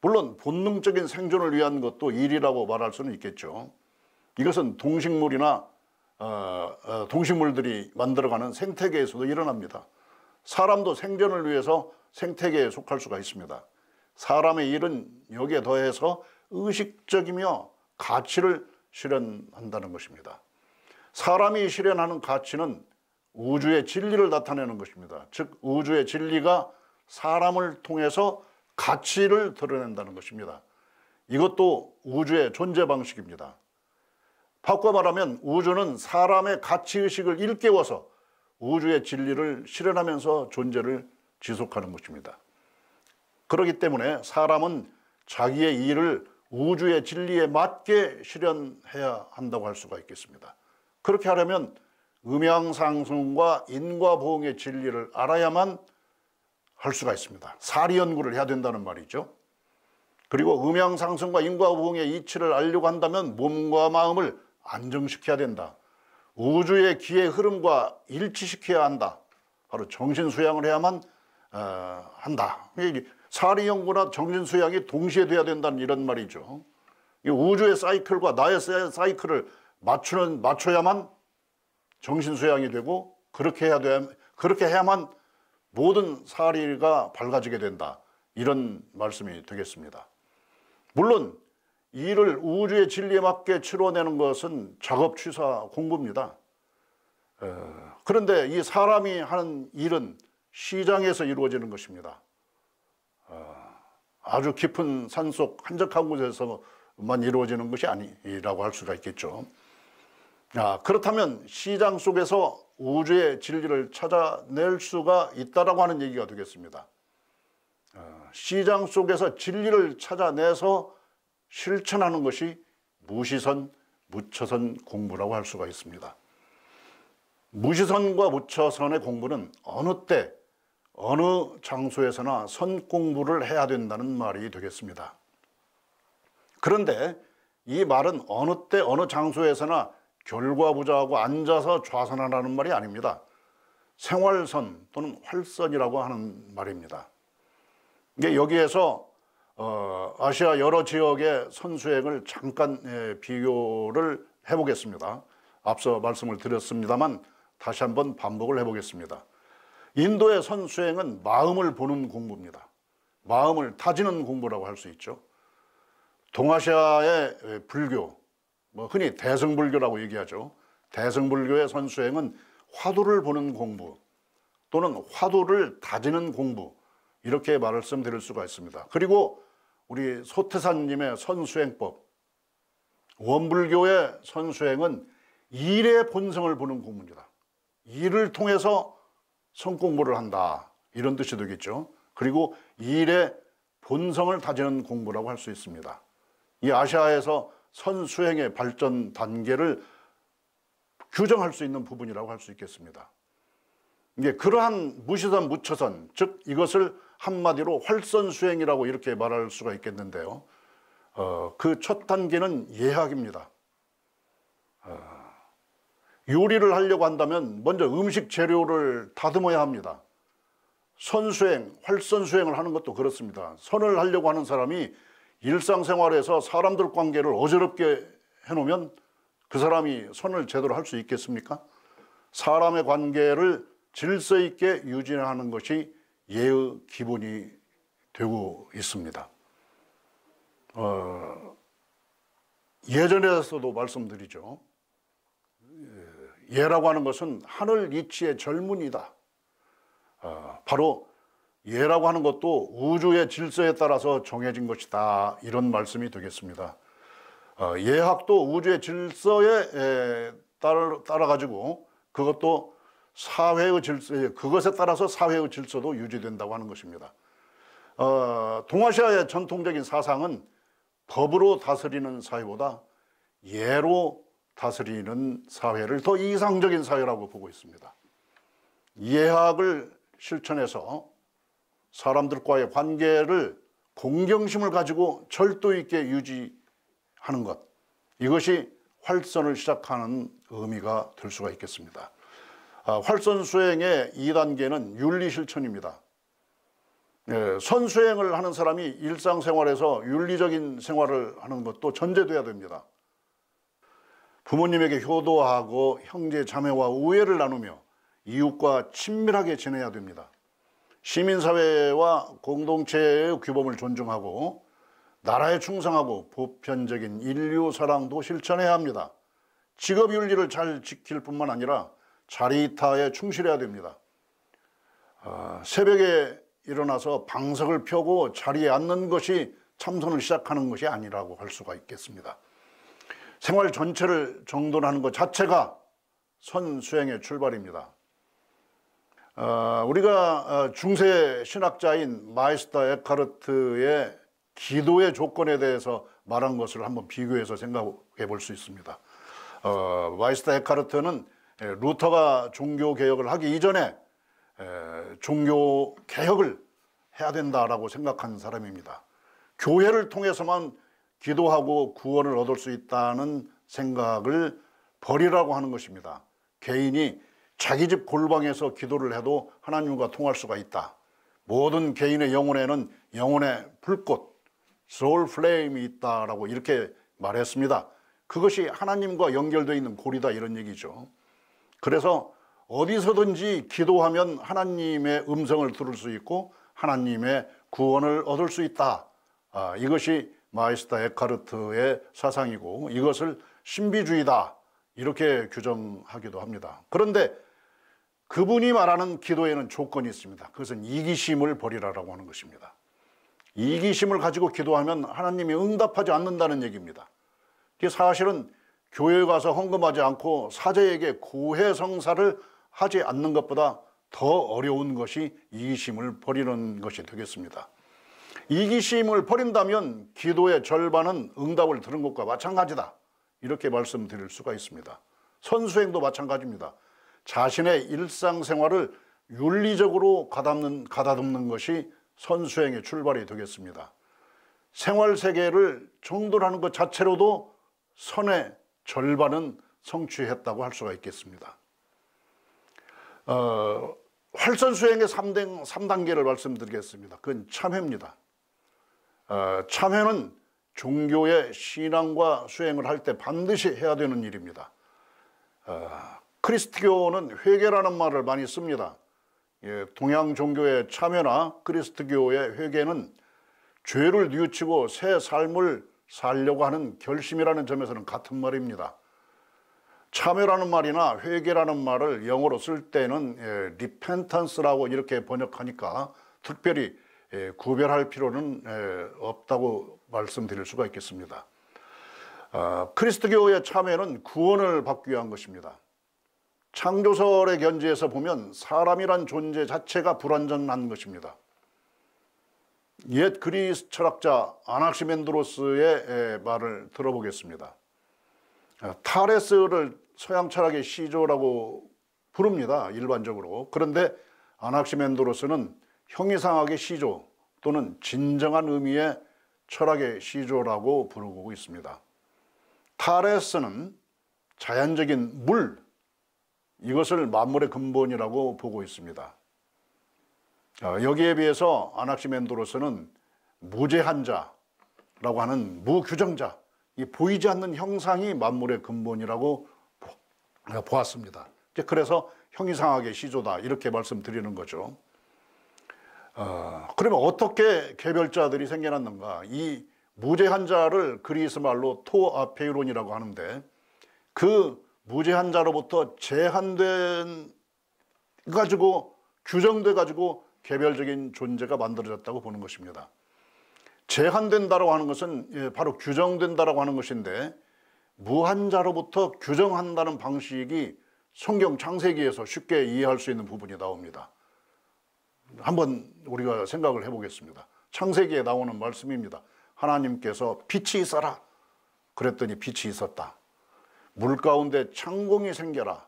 물론 본능적인 생존을 위한 것도 일이라고 말할 수는 있겠죠. 이것은 동식물이나 동식물들이 만들어가는 생태계에서도 일어납니다. 사람도 생존을 위해서 생태계에 속할 수가 있습니다. 사람의 일은 여기에 더해서 의식적이며 가치를 실현한다는 것입니다. 사람이 실현하는 가치는 우주의 진리를 나타내는 것입니다. 즉 우주의 진리가 사람을 통해서 가치를 드러낸다는 것입니다. 이것도 우주의 존재 방식입니다. 바꿔 말하면 우주는 사람의 가치의식을 일깨워서 우주의 진리를 실현하면서 존재를 지속하는 것입니다. 그렇기 때문에 사람은 자기의 일을 우주의 진리에 맞게 실현해야 한다고 할 수가 있겠습니다. 그렇게 하려면 음양상승과 인과보응의 진리를 알아야만 할 수가 있습니다. 사리 연구를 해야 된다는 말이죠. 그리고 음양상승과 인과보응의 이치를 알려고 한다면 몸과 마음을 안정시켜야 된다. 우주의 기의 흐름과 일치시켜야 한다. 바로 정신수양을 해야만 한다. 사리 연구나 정신수양이 동시에 돼야 된다는 이런 말이죠. 우주의 사이클과 나의 사이클을 맞춰야만 정신수양이 되고 그렇게 해야만 모든 사리가 밝아지게 된다. 이런 말씀이 되겠습니다. 물론 일을 우주의 진리에 맞게 치러내는 것은 작업취사 공부입니다. 그런데 이 사람이 하는 일은 시장에서 이루어지는 것입니다. 아주 깊은 산속 한적한 곳에서만 이루어지는 것이 아니라고 할 수가 있겠죠. 그렇다면 시장 속에서 우주의 진리를 찾아낼 수가 있다라고 하는 얘기가 되겠습니다. 시장 속에서 진리를 찾아내서 실천하는 것이 무시선, 무처선 공부라고 할 수가 있습니다. 무시선과 무처선의 공부는 어느 때, 어느 장소에서나 선 공부를 해야 된다는 말이 되겠습니다. 그런데 이 말은 어느 때, 어느 장소에서나 결과부자하고 앉아서 좌선하라는 말이 아닙니다. 생활선 또는 활선이라고 하는 말입니다. 이게 여기에서 아시아 여러 지역의 선수행을 잠깐 비교를 해보겠습니다. 앞서 말씀을 드렸습니다만 다시 한번 반복을 해보겠습니다. 인도의 선수행은 마음을 보는 공부입니다. 마음을 다지는 공부라고 할 수 있죠. 동아시아의 불교, 흔히 대승불교라고 얘기하죠. 대승불교의 선수행은 화두를 보는 공부 또는 화두를 다지는 공부, 이렇게 말씀드릴 수가 있습니다. 그리고 우리 소태산님의 선수행법, 원불교의 선수행은 일의 본성을 보는 공부입니다. 일을 통해서 성공부를 한다, 이런 뜻이 되겠죠. 그리고 일의 본성을 다지는 공부라고 할 수 있습니다. 이 아시아에서 선수행의 발전 단계를 규정할 수 있는 부분이라고 할 수 있겠습니다. 이게 그러한 무시선, 무처선, 즉 이것을 한마디로 활선수행이라고 이렇게 말할 수가 있겠는데요. 그 첫 단계는 예학입니다. 요리를 하려고 한다면 먼저 음식 재료를 다듬어야 합니다. 선수행, 활선수행을 하는 것도 그렇습니다. 선을 하려고 하는 사람이 일상생활에서 사람들 관계를 어지럽게 해놓으면 그 사람이 선을 제대로 할 수 있겠습니까? 사람의 관계를 질서 있게 유지하는 것이 예의 기본이 되고 있습니다. 예전에서도 말씀드리죠. 예라고 하는 것은 하늘 이치의 절문이다. 바로 예라고 하는 것도 우주의 질서에 따라서 정해진 것이다, 이런 말씀이 되겠습니다. 예학도 우주의 질서에 따라 가지고 그것도 사회의 질서에, 그것에 따라서 사회의 질서도 유지된다고 하는 것입니다. 동아시아의 전통적인 사상은 법으로 다스리는 사회보다 예로 다스리는 사회를 더 이상적인 사회라고 보고 있습니다. 예학을 실천해서 사람들과의 관계를 공경심을 가지고 절도 있게 유지하는 것, 이것이 활선을 시작하는 의미가 될 수가 있겠습니다. 활선 수행의 2단계는 윤리 실천입니다. 선수행을 하는 사람이 일상생활에서 윤리적인 생활을 하는 것도 전제돼야 됩니다. 부모님에게 효도하고 형제 자매와 우애를 나누며 이웃과 친밀하게 지내야 됩니다. 시민사회와 공동체의 규범을 존중하고 나라에 충성하고 보편적인 인류 사랑도 실천해야 합니다. 직업윤리를 잘 지킬 뿐만 아니라 자리타에 충실해야 됩니다. 새벽에 일어나서 방석을 펴고 자리에 앉는 것이 참선을 시작하는 것이 아니라고 할 수가 있겠습니다. 생활 전체를 정돈하는 것 자체가 선수행의 출발입니다. 우리가 중세 신학자인 마이스터 에카르트의 기도의 조건에 대해서 말한 것을 한번 비교해서 생각해 볼 수 있습니다. 마이스터 에카르트는 루터가 종교 개혁을 하기 이전에 종교 개혁을 해야 된다라고 생각한 사람입니다. 교회를 통해서만 기도하고 구원을 얻을 수 있다는 생각을 버리라고 하는 것입니다. 개인이 자기 집 골방에서 기도를 해도 하나님과 통할 수가 있다. 모든 개인의 영혼에는 영혼의 불꽃, 소울 플레임이 있다라고 이렇게 말했습니다. 그것이 하나님과 연결되어 있는 고리다, 이런 얘기죠. 그래서 어디서든지 기도하면 하나님의 음성을 들을 수 있고 하나님의 구원을 얻을 수 있다. 이것이 마이스터 에카르트의 사상이고 이것을 신비주의다, 이렇게 규정하기도 합니다. 그런데 그분이 말하는 기도에는 조건이 있습니다. 그것은 이기심을 버리라라고 하는 것입니다. 이기심을 가지고 기도하면 하나님이 응답하지 않는다는 얘기입니다. 사실은 교회에 가서 헌금하지 않고 사제에게 고해성사를 하지 않는 것보다 더 어려운 것이 이기심을 버리는 것이 되겠습니다. 이기심을 버린다면 기도의 절반은 응답을 들은 것과 마찬가지다, 이렇게 말씀드릴 수가 있습니다. 선수행도 마찬가지입니다. 자신의 일상생활을 윤리적으로 가다듬는 것이 선수행의 출발이 되겠습니다. 생활세계를 정돈하는 것 자체로도 선의 절반은 성취했다고 할 수가 있겠습니다. 활선수행의 3단계를 말씀드리겠습니다. 그건 참회입니다. 참회는 종교의 신앙과 수행을 할 때 반드시 해야 되는 일입니다. 크리스트교는 회개라는 말을 많이 씁니다. 동양 종교의 참회나 그리스도교의 회개는 죄를 뉘우치고 새 삶을 살려고 하는 결심이라는 점에서는 같은 말입니다. 참회라는 말이나 회개라는 말을 영어로 쓸 때는 repentance라고 이렇게 번역하니까 특별히 구별할 필요는 없다고 말씀드릴 수가 있겠습니다. 그리스도교의 참회는 구원을 받기 위한 것입니다. 창조설의 견지에서 보면 사람이란 존재 자체가 불완전한 것입니다. 옛 그리스 철학자 아낙시멘드로스의 말을 들어보겠습니다. 타레스를 서양 철학의 시조라고 부릅니다, 일반적으로. 그런데 아낙시멘드로스는 형이상학의 시조 또는 진정한 의미의 철학의 시조라고 부르고 있습니다. 타레스는 자연적인 물, 이것을 만물의 근본이라고 보고 있습니다. 여기에 비해서 아낙시멘드로스는 무제한 자라고 하는 무규정자, 이 보이지 않는 형상이 만물의 근본이라고 보았습니다. 그래서 형이상학의 시조다, 이렇게 말씀드리는 거죠. 그러면 어떻게 개별자들이 생겨났는가? 이 무제한 자를 그리스 말로 토아페이론이라고 하는데, 그 무제한 자로부터 제한된 가지고 규정돼 가지고 개별적인 존재가 만들어졌다고 보는 것입니다. 제한된다라고 하는 것은 바로 규정된다라고 하는 것인데, 무한자로부터 규정한다는 방식이 성경 창세기에서 쉽게 이해할 수 있는 부분이 나옵니다. 한번 우리가 생각을 해보겠습니다. 창세기에 나오는 말씀입니다. 하나님께서 빛이 있어라 그랬더니 빛이 있었다. 물 가운데 창공이 생겨라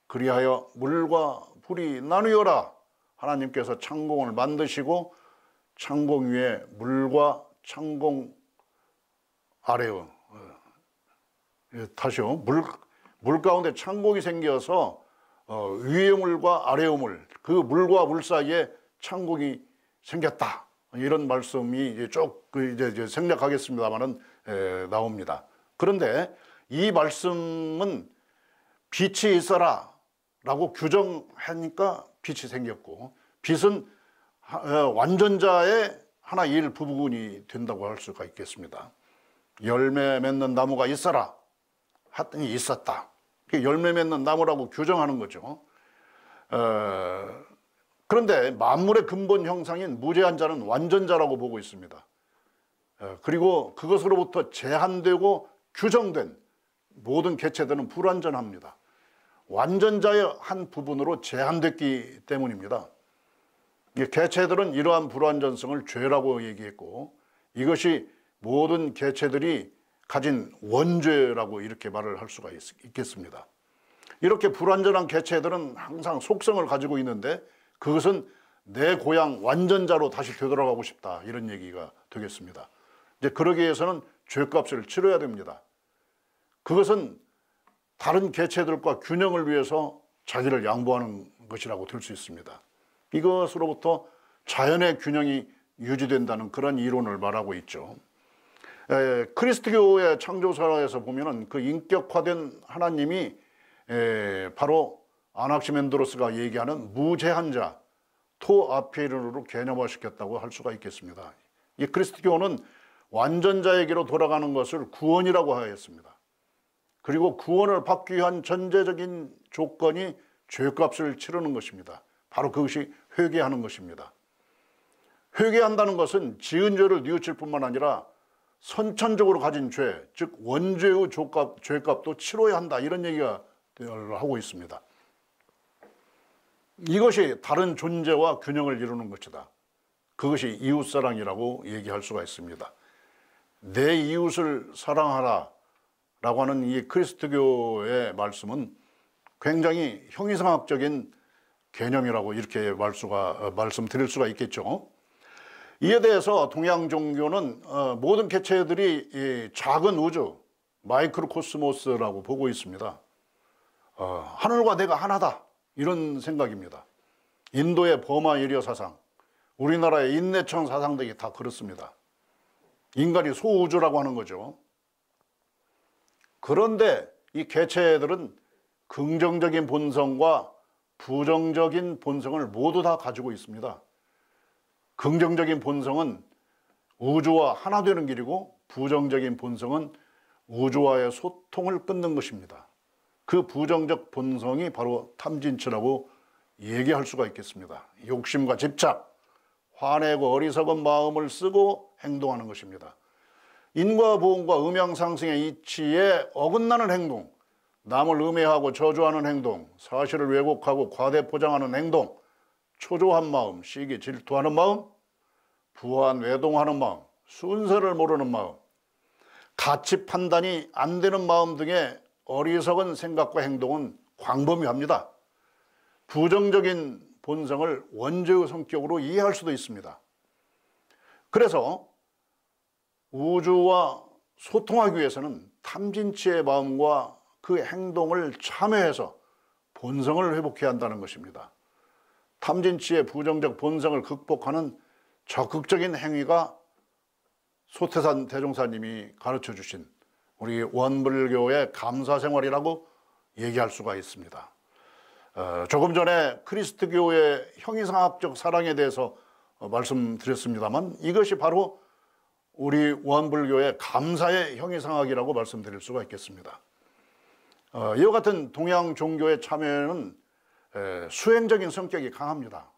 그리하여 물과 불이 나누어라. 하나님께서 창공을 만드시고 창공 위에 물과 창공 아래의 다시요. 물 가운데 창공이 생겨서 위의 물과 아래의 물, 그 물과 물 사이에 창공이 생겼다. 이런 말씀이 이제 생략하겠습니다만은 나옵니다. 그런데 이 말씀은 빛이 있어라 라고 규정하니까 빛이 생겼고, 빛은 완전자의 하나 일부분이 된다고 할 수가 있겠습니다. 열매 맺는 나무가 있어라 했더니 있었다. 열매 맺는 나무라고 규정하는 거죠. 그런데 만물의 근본 형상인 무제한 자는 완전자라고 보고 있습니다. 그리고 그것으로부터 제한되고 규정된 모든 개체들은 불완전합니다. 완전자의 한 부분으로 제한됐기 때문입니다. 개체들은 이러한 불완전성을 죄라고 얘기했고, 이것이 모든 개체들이 가진 원죄라고 이렇게 말을 할 수가 있겠습니다. 이렇게 불완전한 개체들은 항상 속성을 가지고 있는데, 그것은 내 고향 완전자로 다시 되돌아가고 싶다, 이런 얘기가 되겠습니다. 이제 그러기 위해서는 죄값을 치러야 됩니다. 그것은 다른 개체들과 균형을 위해서 자기를 양보하는 것이라고 들 수 있습니다. 이것으로부터 자연의 균형이 유지된다는 그런 이론을 말하고 있죠. 그리스도교의 창조사에서 보면은 그 인격화된 하나님이 바로 아낙시멘드로스가 얘기하는 무제한 자, 토 아페르로 개념화시켰다고 할 수가 있겠습니다. 이 그리스도교는 완전자에게로 돌아가는 것을 구원이라고 하였습니다. 그리고 구원을 받기 위한 전제적인 조건이 죄값을 치르는 것입니다. 바로 그것이 회개하는 것입니다. 회개한다는 것은 지은 죄를 뉘우칠 뿐만 아니라 선천적으로 가진 죄, 즉 원죄의 죄값도 치러야 한다, 이런 얘기가 하고 있습니다. 이것이 다른 존재와 균형을 이루는 것이다. 그것이 이웃사랑이라고 얘기할 수가 있습니다. 내 이웃을 사랑하라 라고 하는 이 그리스도교의 말씀은 굉장히 형이상학적인 개념이라고 이렇게 말씀드릴 수가 있겠죠. 이에 대해서 동양 종교는 모든 개체들이 이 작은 우주, 마이크로코스모스라고 보고 있습니다. 하늘과 내가 하나다, 이런 생각입니다. 인도의 버마예리어 사상, 우리나라의 인내천 사상 등이 다 그렇습니다. 인간이 소우주라고 하는 거죠. 그런데 이 개체들은 긍정적인 본성과 부정적인 본성을 모두 다 가지고 있습니다. 긍정적인 본성은 우주와 하나 되는 길이고, 부정적인 본성은 우주와의 소통을 끊는 것입니다. 그 부정적 본성이 바로 탐진치라고 얘기할 수가 있겠습니다. 욕심과 집착, 화내고 어리석은 마음을 쓰고 행동하는 것입니다. 인과보험과 음양상승의 이치에 어긋나는 행동, 남을 음해하고 저주하는 행동, 사실을 왜곡하고 과대포장하는 행동, 초조한 마음, 시기 질투하는 마음, 부한 외동하는 마음, 순서를 모르는 마음, 가치 판단이 안 되는 마음 등의 어리석은 생각과 행동은 광범위합니다. 부정적인 본성을 원죄의 성격으로 이해할 수도 있습니다. 그래서 우주와 소통하기 위해서는 탐진치의 마음과 그 행동을 참여해서 본성을 회복해야 한다는 것입니다. 탐진치의 부정적 본성을 극복하는 적극적인 행위가 소태산 대종사님이 가르쳐 주신 우리 원불교의 감사생활이라고 얘기할 수가 있습니다. 조금 전에 그리스도교의 형이상학적 사랑에 대해서 말씀드렸습니다만, 이것이 바로 우리 원불교의 감사의 형이상학이라고 말씀드릴 수가 있겠습니다. 이와 같은 동양 종교의 참여는 수행적인 성격이 강합니다.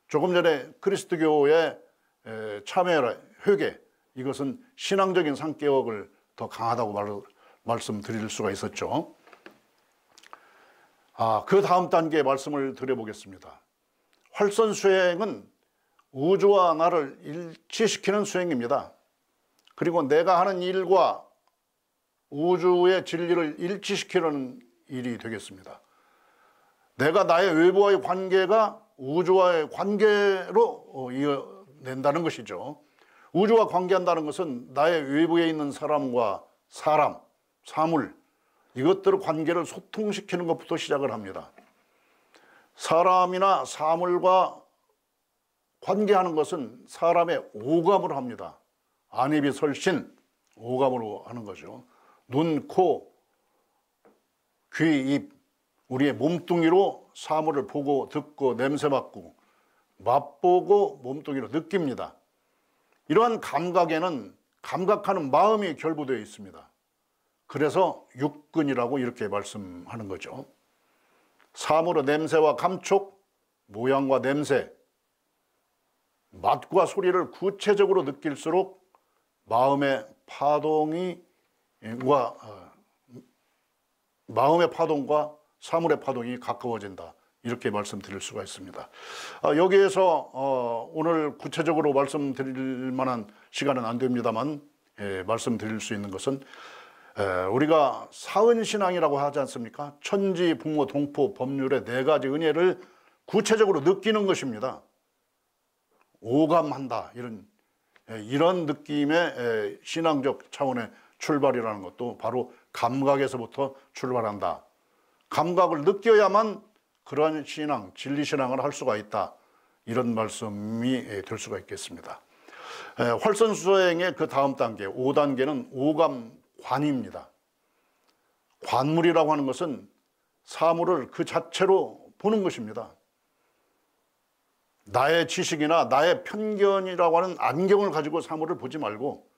조금 전에 그리스도교의 참여라, 회개, 이것은 신앙적인 성격을 더 강하다고 말씀드릴 수가 있었죠. 그 다음 단계의 말씀을 드려보겠습니다. 활선 수행은 우주와 나를 일치시키는 수행입니다. 그리고 내가 하는 일과 우주의 진리를 일치시키는 일이 되겠습니다. 내가 나의 외부와의 관계가 우주와의 관계로 이어낸다는 것이죠. 우주와 관계한다는 것은 나의 외부에 있는 사람과 사람, 사물, 이것들의 관계를 소통시키는 것부터 시작을 합니다. 사람이나 사물과 관계하는 것은 사람의 오감으로 합니다. 안입이 설신, 오감으로 하는 거죠. 눈, 코, 귀, 입, 우리의 몸뚱이로 사물을 보고 듣고 냄새 맡고 맛보고 몸뚱이로 느낍니다. 이러한 감각에는 감각하는 마음이 결부되어 있습니다. 그래서 육근이라고 이렇게 말씀하는 거죠. 사물의 냄새와 감촉, 모양과 냄새, 맛과 소리를 구체적으로 느낄수록 마음의 파동과 사물의 파동이 가까워진다. 이렇게 말씀드릴 수가 있습니다. 여기에서 오늘 구체적으로 말씀드릴 만한 시간은 안 됩니다만 말씀드릴 수 있는 것은 우리가 사은신앙이라고 하지 않습니까? 천지, 부모, 동포, 법률의 네 가지 은혜를 구체적으로 느끼는 것입니다. 오감한다, 이런 느낌의 신앙적 차원의 출발이라는 것도 바로 감각에서부터 출발한다. 감각을 느껴야만 그러한 신앙, 진리신앙을 할 수가 있다. 이런 말씀이 될 수가 있겠습니다. 활선수행의 그 다음 단계, 5단계는 오감관입니다. 관물이라고 하는 것은 사물을 그 자체로 보는 것입니다. 나의 지식이나 나의 편견이라고 하는 안경을 가지고 사물을 보지 말고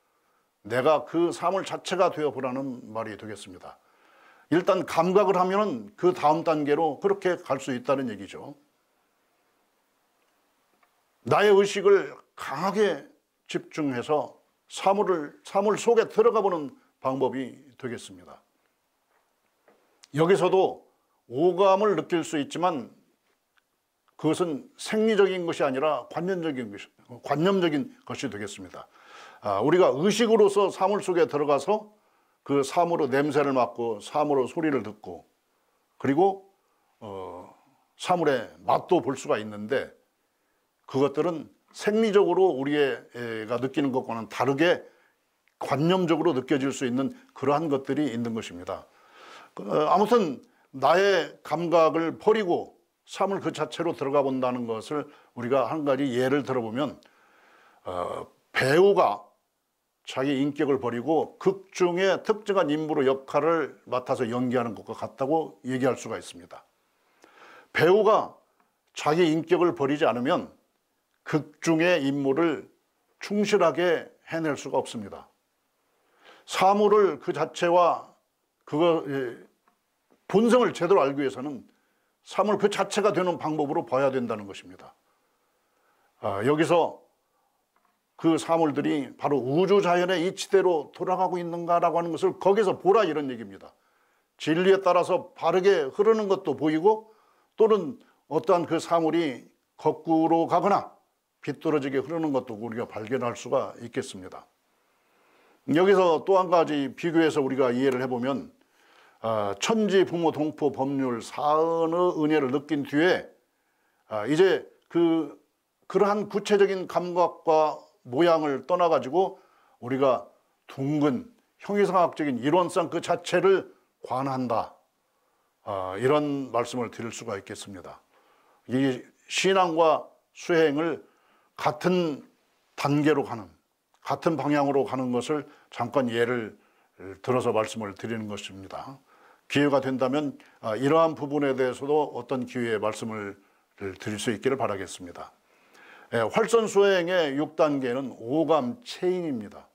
내가 그 사물 자체가 되어보라는 말이 되겠습니다. 일단 감각을 하면은 그 다음 단계로 그렇게 갈 수 있다는 얘기죠. 나의 의식을 강하게 집중해서 사물 속에 들어가 보는 방법이 되겠습니다. 여기서도 오감을 느낄 수 있지만 그것은 생리적인 것이 아니라 관념적인 것이 되겠습니다. 우리가 의식으로서 사물 속에 들어가서 그 사물의 냄새를 맡고 사물의 소리를 듣고 그리고 사물의 맛도 볼 수가 있는데 그것들은 생리적으로 우리가 느끼는 것과는 다르게 관념적으로 느껴질 수 있는 그러한 것들이 있는 것입니다. 아무튼 나의 감각을 버리고 사물 그 자체로 들어가 본다는 것을 우리가 한 가지 예를 들어보면 배우가 자기 인격을 버리고 극중의 특정한 인물의 역할을 맡아서 연기하는 것과 같다고 얘기할 수가 있습니다. 배우가 자기 인격을 버리지 않으면 극중의 인물을 충실하게 해낼 수가 없습니다. 사물을 그 자체와 본성을 제대로 알기 위해서는 사물 그 자체가 되는 방법으로 봐야 된다는 것입니다. 여기서 그 사물들이 바로 우주자연의 이치대로 돌아가고 있는가라고 하는 것을 거기서 보라 이런 얘기입니다. 진리에 따라서 바르게 흐르는 것도 보이고 또는 어떠한 그 사물이 거꾸로 가거나 비뚤어지게 흐르는 것도 우리가 발견할 수가 있겠습니다. 여기서 또 한 가지 비교해서 우리가 이해를 해보면 천지, 부모, 동포, 법률, 사은의 은혜를 느낀 뒤에 이제 그러한 구체적인 감각과 모양을 떠나가지고 우리가 둥근 형이상학적인 이론상 그 자체를 관한다. 이런 말씀을 드릴 수가 있겠습니다. 이 신앙과 수행을 같은 단계로 가는, 같은 방향으로 가는 것을 잠깐 예를 들어서 말씀을 드리는 것입니다. 기회가 된다면 이러한 부분에 대해서도 어떤 기회에 말씀을 드릴 수 있기를 바라겠습니다. 활선수행의 6단계는 오감체인입니다.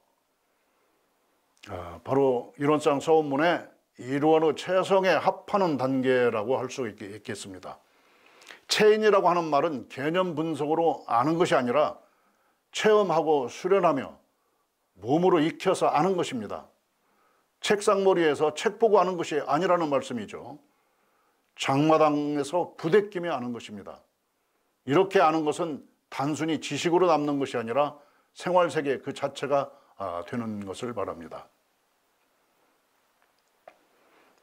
바로 이론상 서원문에 이론의 체성에 합하는 단계라고 할 수 있겠습니다. 체인이라고 하는 말은 개념 분석으로 아는 것이 아니라 체험하고 수련하며 몸으로 익혀서 아는 것입니다. 책상머리에서 책 보고 아는 것이 아니라는 말씀이죠. 장마당에서 부대끼며 아는 것입니다. 이렇게 아는 것은 단순히 지식으로 남는 것이 아니라 생활세계 그 자체가 되는 것을 말합니다.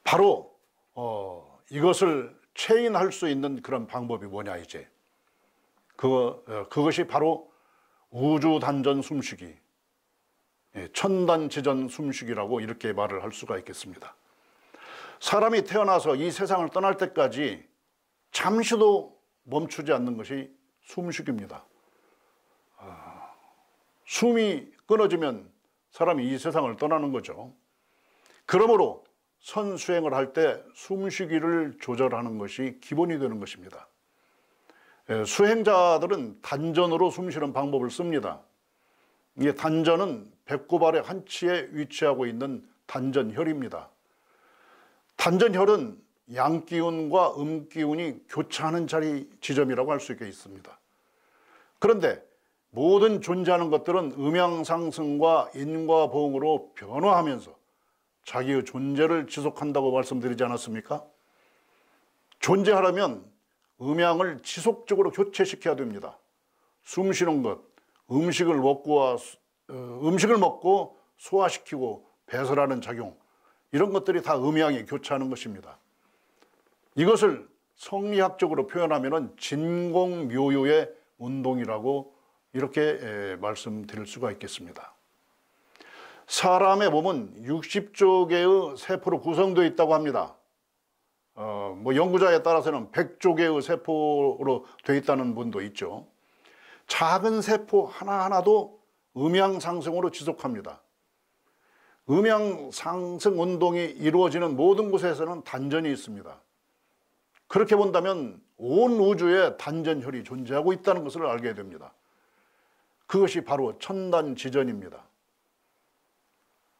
바로 이것을 체인할 수 있는 그런 방법이 뭐냐 이제. 그것이 바로 우주 단전 숨쉬기, 천단지전 숨쉬기라고 이렇게 말을 할 수가 있겠습니다. 사람이 태어나서 이 세상을 떠날 때까지 잠시도 멈추지 않는 것이 숨쉬기입니다. 숨이 끊어지면 사람이 이 세상을 떠나는 거죠. 그러므로 선수행을 할 때 숨쉬기를 조절하는 것이 기본이 되는 것입니다. 수행자들은 단전으로 숨쉬는 방법을 씁니다. 이 단전은 배꼽 아래 한치에 위치하고 있는 단전혈입니다. 단전혈은 양기운과 음기운이 교차하는 자리 지점이라고 할 수 있습니다. 그런데 모든 존재하는 것들은 음양상승과 인과보응으로 변화하면서 자기의 존재를 지속한다고 말씀드리지 않았습니까? 존재하려면 음양을 지속적으로 교체시켜야 됩니다. 숨 쉬는 것, 음식을 먹고 소화시키고 배설하는 작용, 이런 것들이 다 음양이 교차하는 것입니다. 이것을 성리학적으로 표현하면 진공묘유의 운동이라고 이렇게 말씀드릴 수가 있겠습니다. 사람의 몸은 60조 개의 세포로 구성되어 있다고 합니다. 연구자에 따라서는 100조 개의 세포로 되어 있다는 분도 있죠. 작은 세포 하나하나도 음양상승으로 지속합니다. 음양상승 운동이 이루어지는 모든 곳에서는 단전이 있습니다. 그렇게 본다면 온 우주에 단전혈이 존재하고 있다는 것을 알게 됩니다. 그것이 바로 천단지전입니다.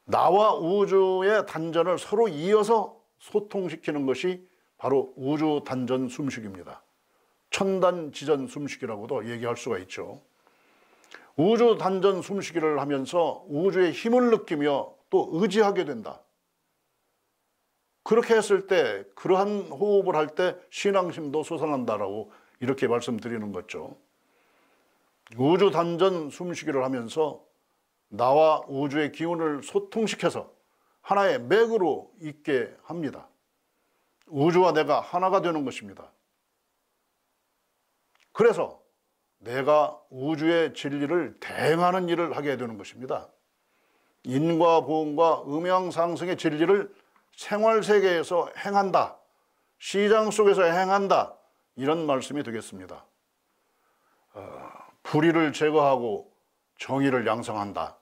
나와 우주의 단전을 서로 이어서 소통시키는 것이 바로 우주 단전 숨쉬기입니다. 천단지전 숨쉬기라고도 얘기할 수가 있죠. 우주 단전 숨쉬기를 하면서 우주의 힘을 느끼며 또 의지하게 된다. 그렇게 했을 때, 그러한 호흡을 할 때 신앙심도 솟아난다라고 이렇게 말씀드리는 거죠. 우주 단전 숨쉬기를 하면서 나와 우주의 기운을 소통시켜서 하나의 맥으로 있게 합니다. 우주와 내가 하나가 되는 것입니다. 그래서 내가 우주의 진리를 대행하는 일을 하게 되는 것입니다. 인과 보응과 음양상승의 진리를 생활세계에서 행한다, 시장 속에서 행한다, 이런 말씀이 되겠습니다. 불의를 제거하고 정의를 양성한다.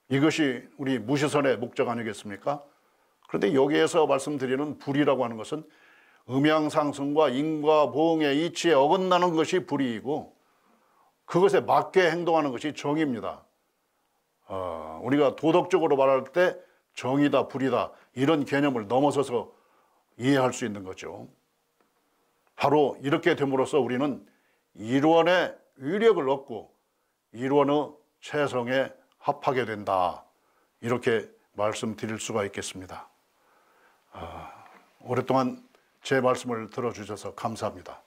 이것이 우리 무시선의 목적 아니겠습니까? 그런데 여기에서 말씀드리는 불의라고 하는 것은 음양상승과 인과보응의 이치에 어긋나는 것이 불의이고, 그것에 맞게 행동하는 것이 정의입니다. 우리가 도덕적으로 말할 때 정의다, 불의다, 이런 개념을 넘어서서 이해할 수 있는 거죠. 바로 이렇게 됨으로써 우리는 일원의 위력을 얻고 일원의 체성에 합하게 된다, 이렇게 말씀드릴 수가 있겠습니다. 오랫동안 제 말씀을 들어주셔서 감사합니다.